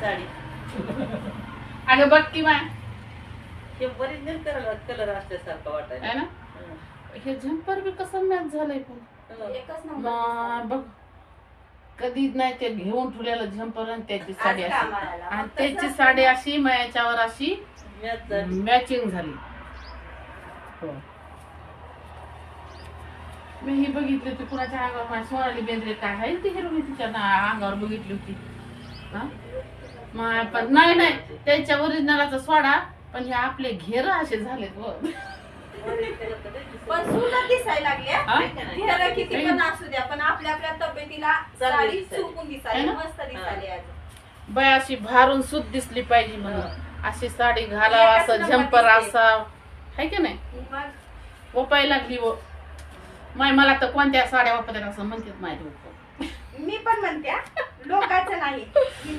साडी अगं बघ की माय हे ओरिजिनल कलर असल्यासारखं वाटायला आहे ना. हे झंपर बी कसं मॅच झालंय पण एकच मा, नंबर बघ कधीच नाही ते घेऊन ठेवलेलं झंपर आणि त्याची साडी आज अशी कामाला. आणि मग त्याची तसंच साडी ना. अशी मयाच्यावर अशी मॅच झाली. मॅचिंग झाली. हो मी ही बघितली होती कुणाच्या अंगावर माझ्या सोनाली बेंद्रे काय आहे ती हिरोईन तिच्या अंगावर बघितली होती हा माय पण नाही नाही त्यांच्या ओरिजिनलचा सोडा पण हे आपले घेर असे झालेत व Original तर लय दिसत. पण सुंदर दिसायला लागल्या हा? घेरं किती पण असू द्या पण आपल्या आपल्या तब्येतीला चांगली साडी दिसायला. चुकून है दिसायला ना? मस्त दिसायला आज. बाय अशी भारून सुत दिसली पाहिजे म्हणून अशी साडी घालावं एकाच असं नंबर झंपर दिसते. असा है की नाही मग वपायला लागली व माय मला तर कोणत्या साड्या वापरतात असं म्हणतात माहिती मी पण म्हणते हा, लोकांचं नाही. ही